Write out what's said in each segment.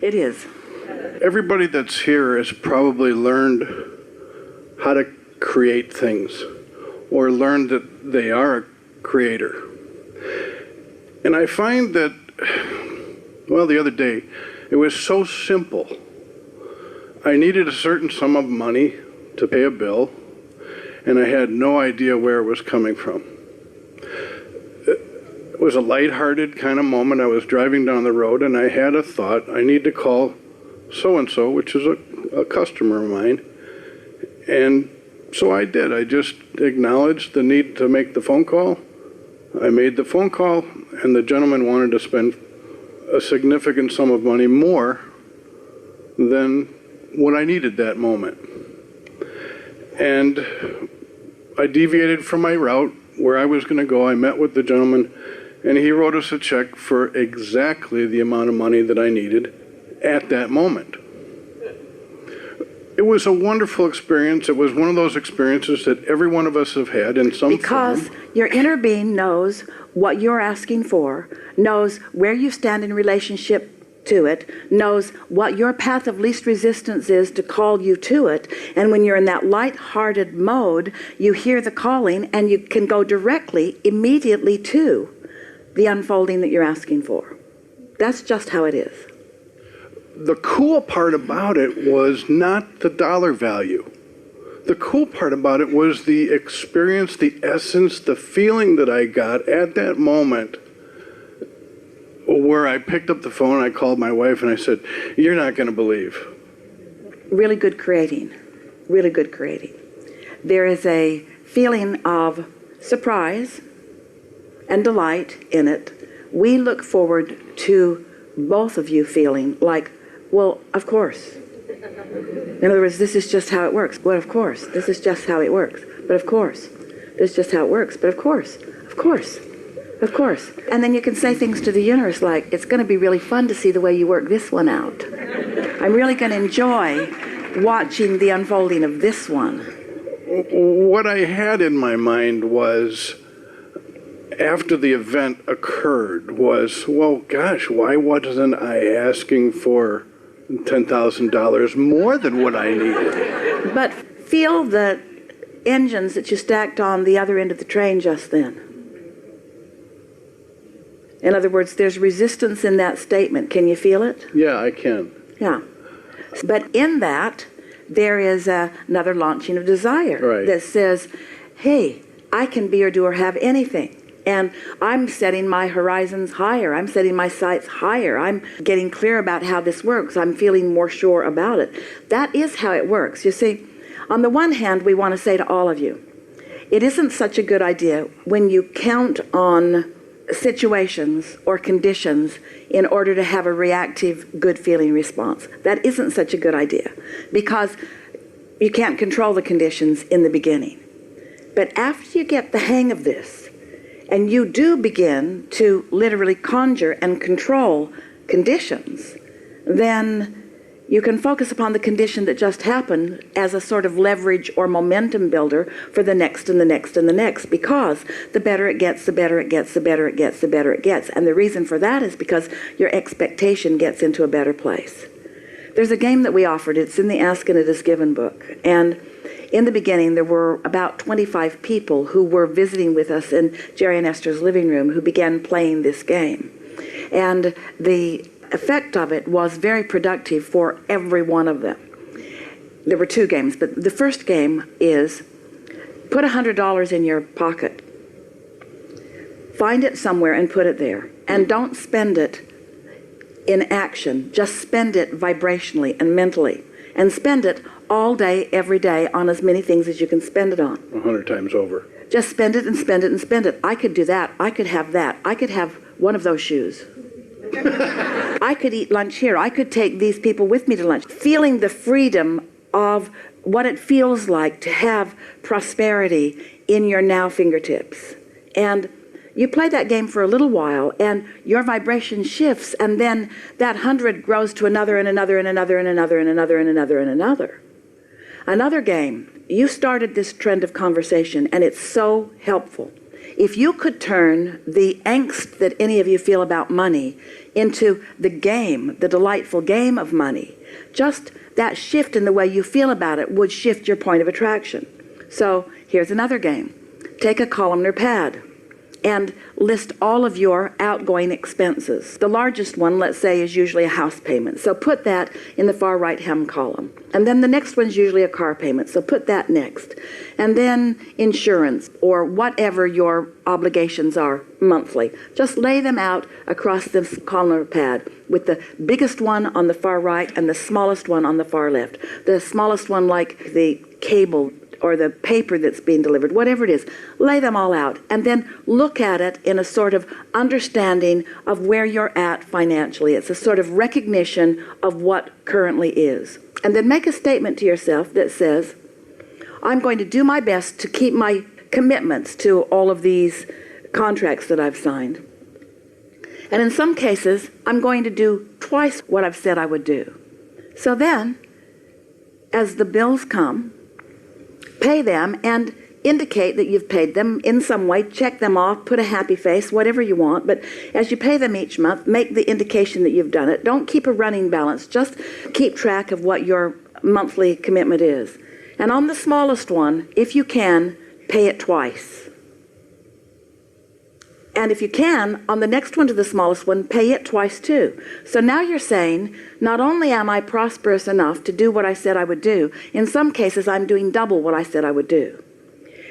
It is. Everybody that's here has probably learned how to create things or learned that they are a creator. And I find that, well, the other day, it was so simple. I needed a certain sum of money to pay a bill, and I had no idea where it was coming from. It was a lighthearted kind of moment. I was driving down the road, and I had a thought, I need to call so-and-so, which is a customer of mine. And so I did. I just acknowledged the need to make the phone call. I made the phone call, and the gentleman wanted to spend a significant sum of money more than what I needed that moment. And I deviated from my route where I was going to go. I met with the gentleman, and he wrote us a check for exactly the amount of money that I needed at that moment. It was a wonderful experience. It was one of those experiences that every one of us have had in some Because form. your inner being knows what you're asking for, knows where you stand in relationship to it, knows what your path of least resistance is to call you to it. And when you're in that light-hearted mode, you hear the calling and you can go directly, immediately to the unfolding that you're asking for. That's just how it is. The cool part about it was not the dollar value. The cool part about it was the experience, the essence, the feeling that I got at that moment where I picked up the phone, I called my wife, and I said, "You're not going to believe." Really good creating. Really good creating. There is a feeling of surprise and delight in it. We look forward to both of you feeling like, well, of course. In other words, this is just how it works. Well, of course. This is just how it works. But of course. This is just how it works. But of course. Of course. Of course. And then you can say things to the universe like, it's going to be really fun to see the way you work this one out. I'm really going to enjoy watching the unfolding of this one. What I had in my mind was, after the event occurred, was, well, gosh, why wasn't I asking for $10,000 more than what I needed? But feel the engines that you stacked on the other end of the train just then. In other words, there's resistance in that statement. Can you feel it? Yeah, I can. Yeah. But in that, there is another launching of desire that says, hey, I can be or do or have anything. And I'm setting my horizons higher. I'm setting my sights higher. I'm getting clear about how this works. I'm feeling more sure about it. That is how it works. You see, on the one hand, we want to say to all of you, it isn't such a good idea when you count on situations or conditions in order to have a reactive, good-feeling response. That isn't such a good idea because you can't control the conditions in the beginning. But after you get the hang of this, and you do begin to literally conjure and control conditions, then you can focus upon the condition that just happened as a sort of leverage or momentum builder for the next and the next and the next, because the better it gets, the better it gets, the better it gets, the better it gets. And the reason for that is because your expectation gets into a better place. There's a game that we offered. It's in the Ask and It Is Given book. And in the beginning, there were about 25 people who were visiting with us in Jerry and Esther's living room who began playing this game. And the effect of it was very productive for every one of them. There were two games, but the first game is put $100 in your pocket. Find it somewhere and put it there. And don't spend it in action. Just spend it vibrationally and mentally. And spend it all day, every day, on as many things as you can spend it on. 100 times over. Just spend it and spend it and spend it. I could do that. I could have that. I could have one of those shoes. I could eat lunch here. I could take these people with me to lunch. Feeling the freedom of what it feels like to have prosperity in your now fingertips. And you play that game for a little while, and your vibration shifts, and then that 100 grows to another and another and another and another and another and another and another. Another game. You started this trend of conversation, and it's so helpful. if you could turn the angst that any of you feel about money into the game, the delightful game of money, just that shift in the way you feel about it would shift your point of attraction. So here's another game. Take a columnar pad and list all of your outgoing expenses. The largest one, let's say, is usually a house payment. So put that in the far right-hand column. And then the next one's usually a car payment. So put that next. And then insurance or whatever your obligations are monthly. Just lay them out across the columnar pad with the biggest one on the far right and the smallest one on the far left. The smallest one like the cable or the paper that's being delivered, whatever it is, lay them all out and then look at it in a sort of understanding of where you're at financially. It's a sort of recognition of what currently is. And then make a statement to yourself that says, I'm going to do my best to keep my commitments to all of these contracts that I've signed. And in some cases, I'm going to do twice what I've said I would do. So then, as the bills come, pay them and indicate that you've paid them in some way. Check them off, put a happy face, whatever you want. But as you pay them each month, make the indication that you've done it. Don't keep a running balance. Just keep track of what your monthly commitment is. And on the smallest one, if you can, pay it twice. And if you can, on the next one to the smallest one, pay it twice too. So now you're saying, not only am I prosperous enough to do what I said I would do, in some cases I'm doing double what I said I would do.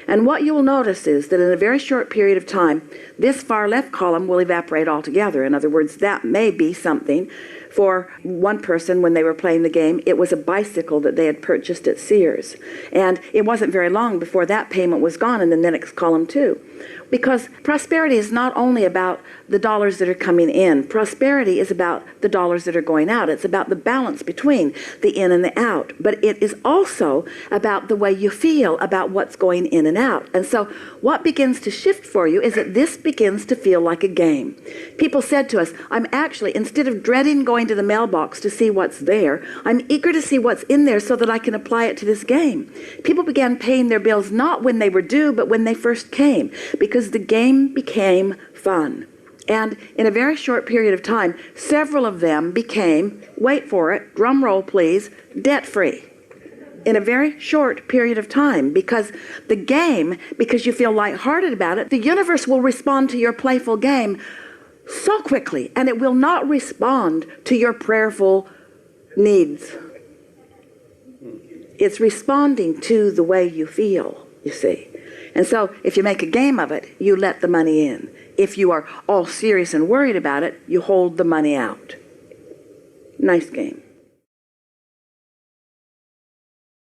And what you will notice is that in a very short period of time, this far left column will evaporate altogether. In other words, that may be something. For one person, when they were playing the game, it was a bicycle that they had purchased at Sears. And it wasn't very long before that payment was gone in the next column too. Because prosperity is not only about the dollars that are coming in. Prosperity is about the dollars that are going out. It's about the balance between the in and the out. But it is also about the way you feel about what's going in and out. And so what begins to shift for you is that this begins to feel like a game. People said to us, I'm actually, instead of dreading going to the mailbox to see what's there, I'm eager to see what's in there so that I can apply it to this game. People began paying their bills not when they were due, but when they first came, because the game became fun. And in a very short period of time, several of them became, wait for it, drum roll please, debt-free. In a very short period of time, because the game, because you feel lighthearted about it, the universe will respond to your playful game so quickly, and it will not respond to your prayerful needs. It's responding to the way you feel, you see. And so if you make a game of it, you let the money in. If you are all serious and worried about it, you hold the money out. Nice game.